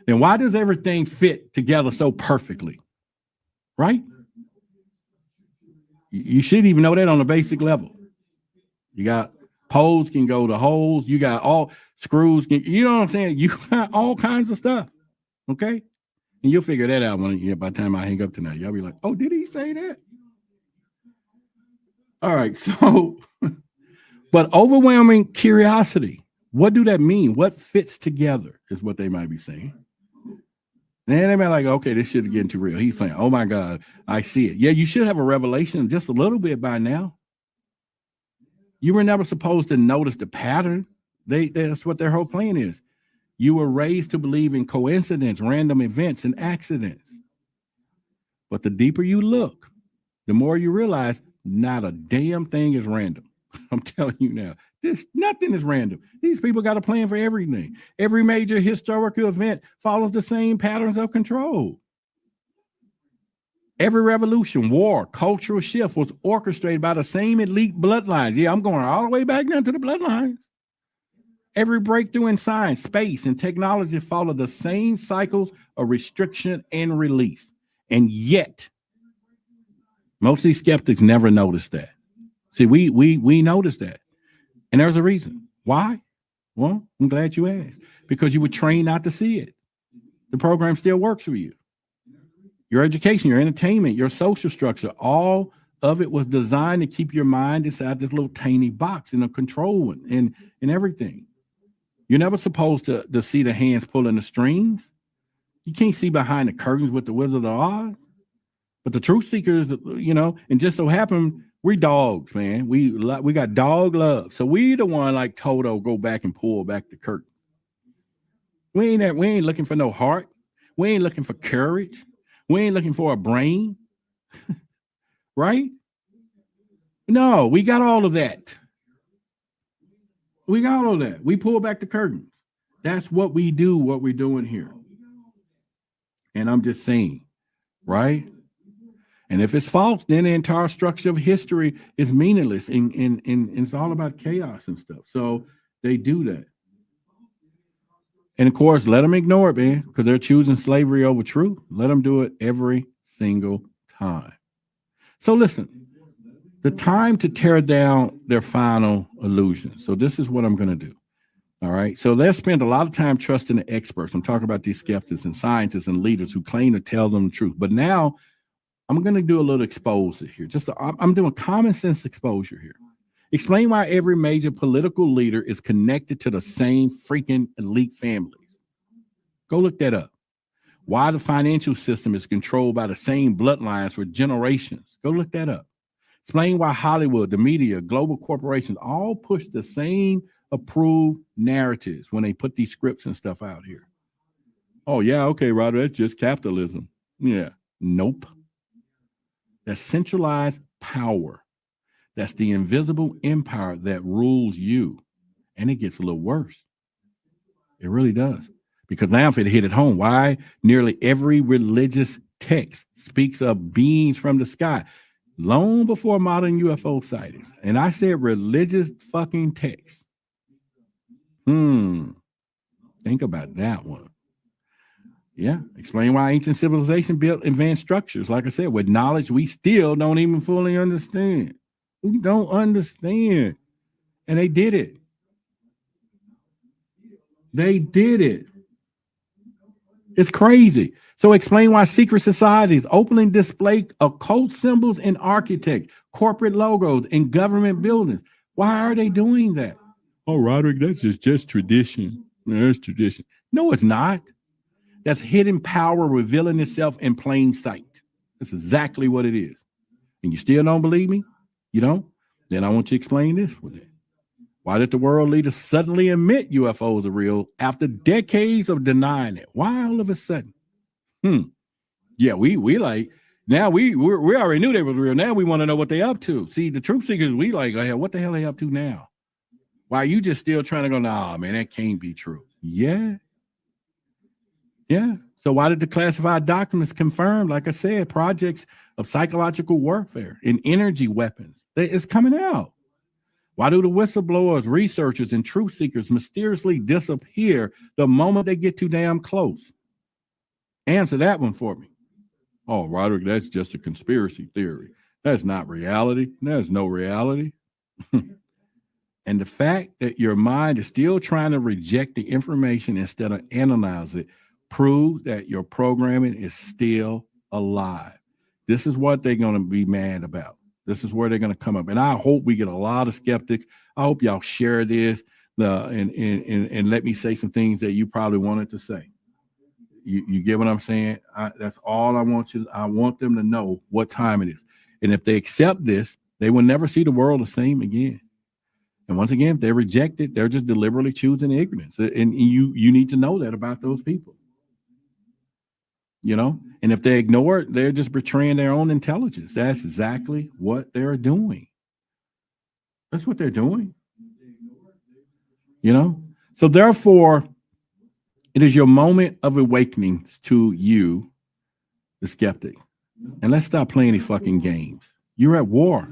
then why does everything fit together so perfectly? Right? You should even know that on a basic level. You got poles can go to holes. You got all screws. You know what I'm saying? You got all kinds of stuff. Okay? And you'll figure that out by the time I hang up tonight. Y'all be like, oh, did he say that? All right. So, but overwhelming curiosity. What do that mean? What fits together is what they might be saying. Then they might like, okay, this shit is getting too real. He's playing. Oh my God, I see it. Yeah, you should have a revelation just a little bit by now. You were never supposed to notice the pattern. That's what their whole plan is. You were raised to believe in coincidence, random events, and accidents. But the deeper you look, the more you realize not a damn thing is random. I'm telling you now, nothing is random. These people got a plan for everything. Every major historical event follows the same patterns of control. Every revolution, war, cultural shift was orchestrated by the same elite bloodlines. Yeah, I'm going all the way back down to the bloodlines. Every breakthrough in science, space, and technology followed the same cycles of restriction and release. And yet, most of these skeptics never noticed that. See, we noticed that. And there's a reason. Why? Well, I'm glad you asked. Because you were trained not to see it. The program still works for you. Your education, your entertainment, your social structure, all of it was designed to keep your mind inside this little tiny box in a control and everything. You're never supposed to see the hands pulling the strings. You can't see behind the curtains with the Wizard of Oz. But the truth seekers, you know, and just so happen, we dogs, man. We got dog love. So we the one like Toto go back and pull back the curtain. We ain't looking for no heart. We ain't looking for courage. We ain't looking for a brain. Right? No, we got all of that. We got all of that. We pull back the curtains. That's what we do, what we're doing here. And I'm just saying, right? And if it's false, then the entire structure of history is meaningless and it's all about chaos and stuff. So they do that. And of course, let them ignore it, man, because they're choosing slavery over truth. Let them do it every single time. So listen, the time to tear down their final illusion. So this is what I'm going to do. All right. So they'll spend a lot of time trusting the experts. I'm talking about these skeptics and scientists and leaders who claim to tell them the truth. But now I'm going to do a little exposure here. I'm doing common sense exposure here. Explain why every major political leader is connected to the same freaking elite families. Go look that up. Why the financial system is controlled by the same bloodlines for generations. Go look that up. Explain why Hollywood, the media, global corporations all push the same approved narratives when they put these scripts and stuff out here. Oh, yeah, okay, Roger, that's just capitalism. Yeah, nope. That's centralized power. That's the invisible empire that rules you. And it gets a little worse. It really does. Because now if it hit it home, why nearly every religious text speaks of beings from the sky long before modern UFO sightings. And I said religious fucking texts. Think about that one. Yeah. Explain why ancient civilization built advanced structures, like I said, with knowledge we still don't even fully understand. We don't understand. And they did it. They did it. It's crazy. So explain why secret societies openly display occult symbols in architect, corporate logos, in government buildings. Why are they doing that? Oh, Roderick, that's just tradition. There's tradition. No, it's not. That's hidden power revealing itself in plain sight. That's exactly what it is. And you still don't believe me? You don't? Then I want you to explain this with it. Why did the world leaders suddenly admit UFOs are real after decades of denying it? Why all of a sudden? Yeah, we like now we already knew they were real. Now we want to know what they up to. See, the truth seekers, we like, hey, what the hell are they up to now? Why are you just still trying to go, nah, man, that can't be true. Yeah. So why did the classified documents confirm, like I said, projects of psychological warfare and energy weapons? It's coming out. Why do the whistleblowers, researchers, and truth seekers mysteriously disappear the moment they get too damn close? Answer that one for me. Oh, Roderick, that's just a conspiracy theory. That's not reality. There's no reality. And the fact that your mind is still trying to reject the information instead of analyze it proves that your programming is still alive. This is what they're going to be mad about. This is where they're going to come up. And I hope we get a lot of skeptics. I hope y'all share this and let me say some things that you probably wanted to say. You get what I'm saying? That's all I want you. I want them to know what time it is. And if they accept this, they will never see the world the same again. And once again, if they reject it, they're just deliberately choosing ignorance. And you need to know that about those people. You know, and if they ignore it, they're just betraying their own intelligence. That's exactly what they're doing. That's what they're doing. You know, so therefore, it is your moment of awakening to you, the skeptic. And let's stop playing these fucking games. You're at war,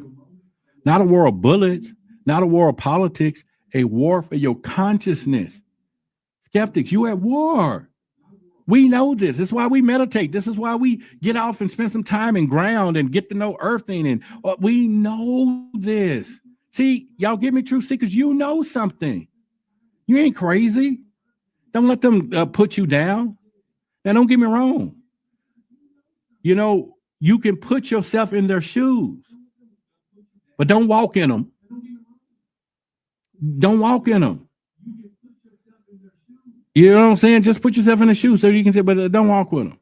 not a war of bullets, not a war of politics, a war for your consciousness. Skeptics, you at war. We know this. This is why we meditate. This is why we get off and spend some time in ground and get to know earthing. And we know this. See, y'all give me truth seekers. You know something. You ain't crazy. Don't let them put you down. Now, don't get me wrong. You know, you can put yourself in their shoes, but don't walk in them. Don't walk in them. You know what I'm saying? Just put yourself in the shoes so you can say, but don't walk with them.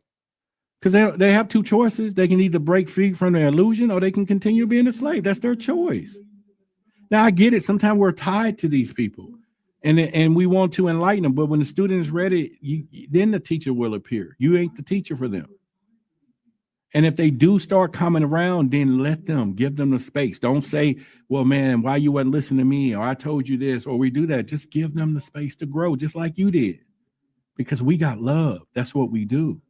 Because they have two choices. They can either break free from their illusion or they can continue being a slave. That's their choice. Now, I get it. Sometimes we're tied to these people and we want to enlighten them. But when the student is ready, then the teacher will appear. You ain't the teacher for them. And if they do start coming around, then let them, give them the space. Don't say, well, man, why you wasn't listening to me? Or I told you this, or we do that. Just give them the space to grow, just like you did. Because we got love. That's what we do.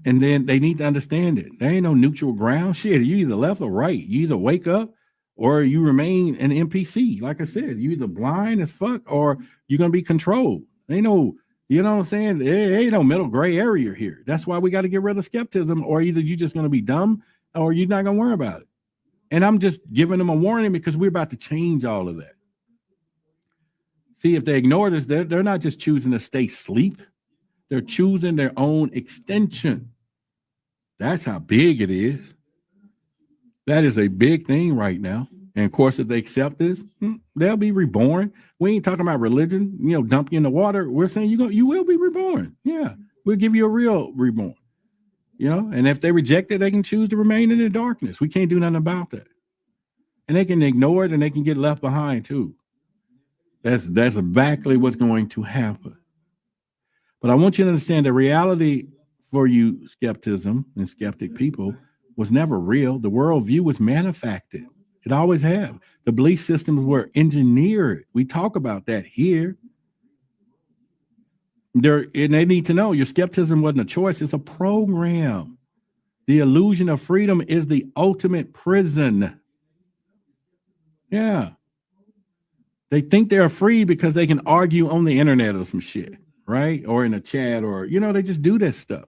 And then they need to understand it. There ain't no neutral ground. Shit, you either left or right. You either wake up or you remain an NPC. Like I said, you either blind as fuck or you're going to be controlled. Ain't no, you know what I'm saying? There ain't no middle gray area here. That's why we got to get rid of skepticism, or either you're just going to be dumb or you're not going to worry about it. And I'm just giving them a warning because we're about to change all of that. See, if they ignore this, they're not just choosing to stay asleep. They're choosing their own extension. That's how big it is. That is a big thing right now. And of course, if they accept this, they'll be reborn. We ain't talking about religion, dump you in the water. We're saying you will be reborn. Yeah, we'll give you a real reborn. And if they reject it, they can choose to remain in the darkness. We can't do nothing about that. And they can ignore it and they can get left behind too. That's exactly what's going to happen. But I want you to understand the reality for you, skepticism and skeptic people, was never real. The worldview was manufactured. It always have. The belief systems were engineered. We talk about that here. And they need to know your skepticism wasn't a choice, it's a program. The illusion of freedom is the ultimate prison. Yeah. They think they're free because they can argue on the internet or some shit, right? Or in a chat, or, they just do that stuff.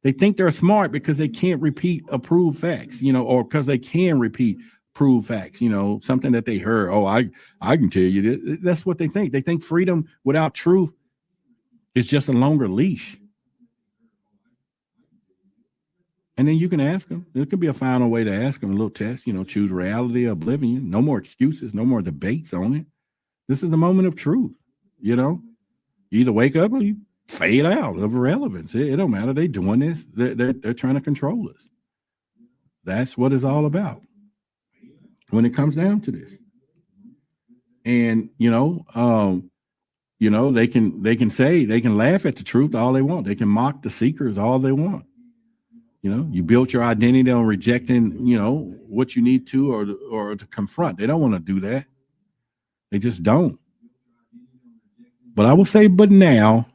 They think they're smart because they can't repeat approved facts, or because they can repeat proved facts, something that they heard. Oh, I can tell you this. That's what they think. They think freedom without truth is just a longer leash. And then you can ask them. There could be a final way to ask them, a little test, choose reality or oblivion. No more excuses, no more debates on it. This is the moment of truth, You either wake up or you fade out of irrelevance. It don't matter. They're doing this. They're trying to control us. That's what it's all about when it comes down to this. And they can laugh at the truth all they want. They can mock the seekers all they want. You built your identity on rejecting, what you need to or to confront. They don't want to do that. They just don't. But I will say, but now,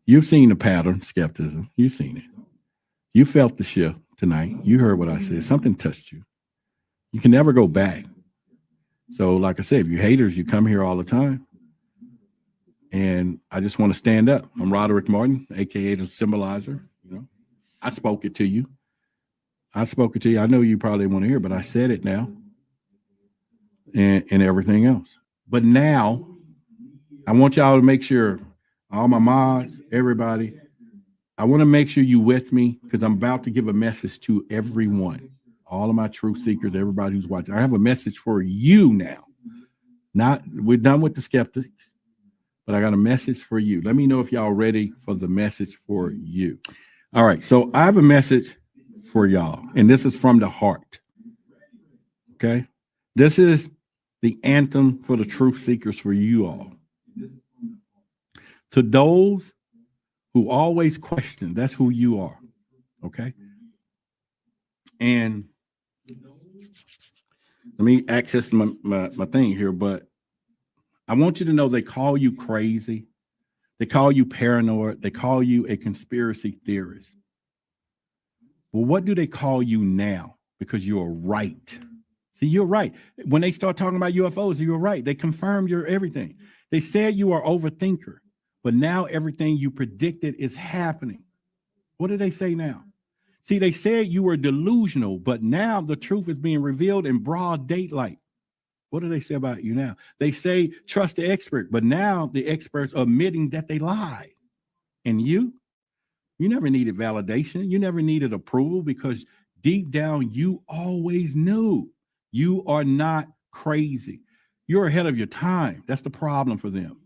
you've seen the pattern, skepticism. You've seen it. You felt the shift tonight. You heard what I said. Something touched you. You can never go back. So, like I said, if you're haters, you come here all the time. And I just want to stand up. I'm Roderick Martin, a.k.a. the Symbolizer. I spoke it to you. I know you probably want to hear, but I said it now. And everything else. But now, I want y'all to make sure, all my mods, everybody, I want to make sure you with me, because I'm about to give a message to everyone, all of my truth seekers, everybody who's watching. I have a message for you now. We're done with the skeptics, but I got a message for you. Let me know if y'all ready for the message for you. All right, so I have a message for y'all, and this is from the heart. Okay? This is the anthem for the truth seekers for you all. To those who always question, that's who you are. Okay? And let me access my thing here, but I want you to know they call you crazy. They call you paranoid. They call you a conspiracy theorist. Well, what do they call you now? Because you're right. See, you're right. When they start talking about UFOs, you're right. They confirm your everything. They said you are overthinker, but now everything you predicted is happening. What do they say now? See, they said you were delusional, but now the truth is being revealed in broad daylight. What do they say about you now? They say trust the expert, but now the experts are admitting that they lied. And you never needed validation. You never needed approval, because deep down you always knew you are not crazy. You're ahead of your time. That's the problem for them.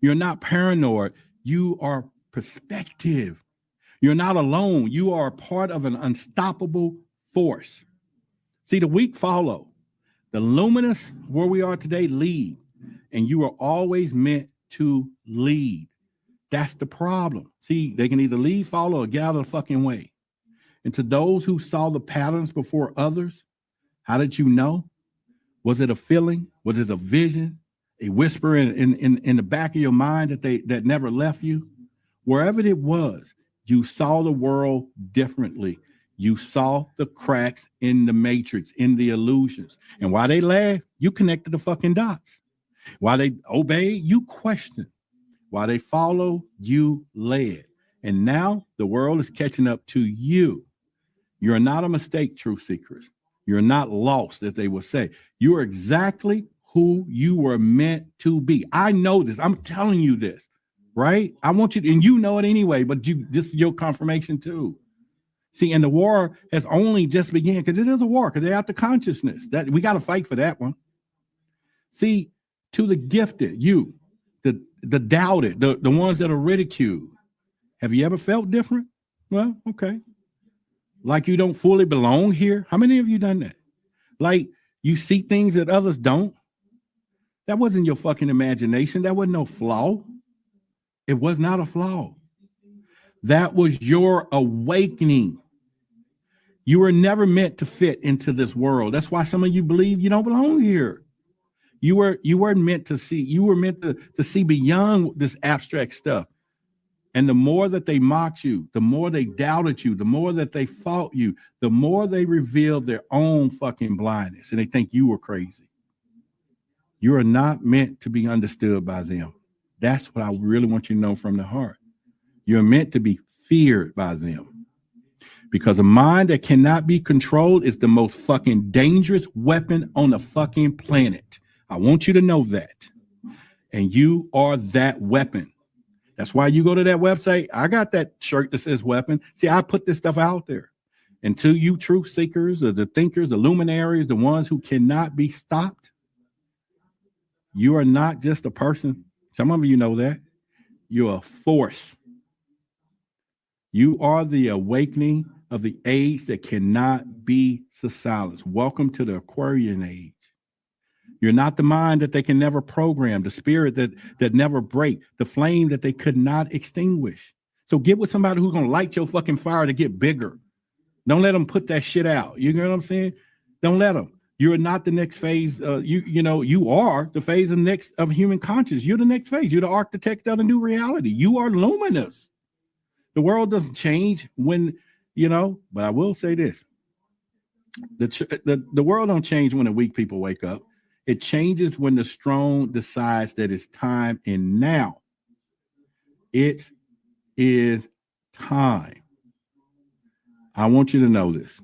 You're not paranoid. You are perspective. You're not alone. You are a part of an unstoppable force. See, the weak follow. The luminous, where we are today, lead. And you are always meant to lead. That's the problem. See, they can either lead, follow, or get out of the fucking way. And to those who saw the patterns before others, how did you know? Was it a feeling? Was it a vision? A whisper in the back of your mind that never left you? Wherever it was, you saw the world differently. You saw the cracks in the matrix, in the illusions. And while they laughed, you connected the fucking dots. While they obeyed, you questioned. While they followed, you led. And now the world is catching up to you. You're not a mistake, truth seekers. You're not lost, as they will say. You are exactly who you were meant to be. I know this. I'm telling you this, right? I want you to, and you know it anyway, but this is your confirmation too. See, and the war has only just began, because it is a war, because they're out the consciousness. That we got to fight for that one. See, to the gifted, you, the doubted, the ones that are ridiculed, have you ever felt different? Well, okay. Like you don't fully belong here. How many of you done that? Like you see things that others don't. That wasn't your fucking imagination. That wasn't no flaw. It was not a flaw. That was your awakening. You were never meant to fit into this world. That's why some of you believe you don't belong here. You weren't meant to see. You were meant to see beyond this abstract stuff. And the more that they mocked you, the more they doubted you, the more that they fought you, the more they revealed their own fucking blindness, and they think you were crazy. You are not meant to be understood by them. That's what I really want you to know from the heart. You're meant to be feared by them. Because a mind that cannot be controlled is the most fucking dangerous weapon on the fucking planet. I want you to know that. And you are that weapon. That's why you go to that website. I got that shirt that says weapon. See, I put this stuff out there. And to you truth seekers, or the thinkers, the luminaries, the ones who cannot be stopped, you are not just a person. Some of you know that. You're a force. You are the awakening of the age that cannot be silenced. Welcome to the Aquarian age. You're not the mind that they can never program, the spirit that never break, the flame that they could not extinguish. So get with somebody who's going to light your fucking fire to get bigger. Don't let them put that shit out. You know what I'm saying? Don't let them. You're not the next phase. You are the phase of human consciousness. You're the next phase. You're the architect of a new reality. You are luminous. The world doesn't change when, but I will say this. The world don't change when the weak people wake up. It changes when the strong decides that it's time, and now it is time. I want you to know this.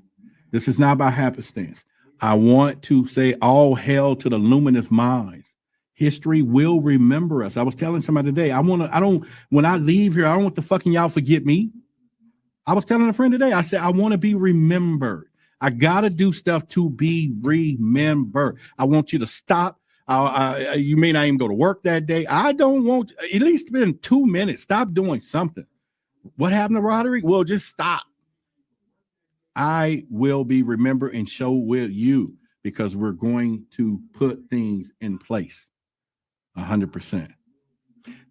This is not by happenstance. I want to say all hail to the luminous minds. History will remember us. I was telling somebody today, when I leave here, I don't want the fucking y'all forget me. I was telling a friend today, I said, I want to be remembered. I got to do stuff to be remembered. I want you to stop. You may not even go to work that day. I don't want, at least spend 2 minutes. Stop doing something. What happened to Roderick? Well, just stop. I will be remembered, and so will you, because we're going to put things in place 100%.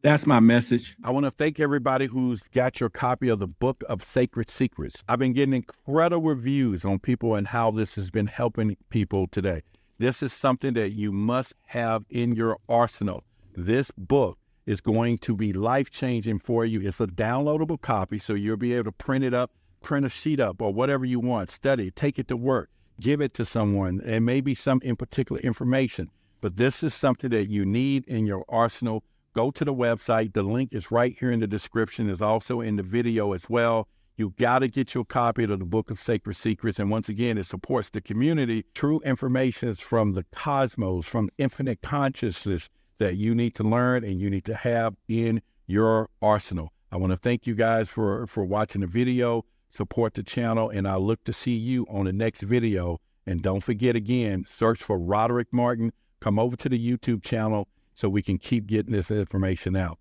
That's my message. I want to thank everybody who's got your copy of the Book of Sacred Secrets. I've been getting incredible reviews on people and how this has been helping people today. This is something that you must have in your arsenal. This book is going to be life-changing for you. It's a downloadable copy, so you'll be able to print it up, print a sheet up, or whatever you want. Study it, take it to work, give it to someone, and maybe some in particular information. But this is something that you need in your arsenal. Go to the website. The link is right here in the description. It's also in the video as well. You got to get your copy of the Book of Sacred Secrets. And once again, it supports the community. True information is from the cosmos, from infinite consciousness that you need to learn and you need to have in your arsenal. I want to thank you guys for watching the video. Support the channel, and I look to see you on the next video. And don't forget, again, search for Roderick Martin. Come over to the YouTube channel so we can keep getting this information out.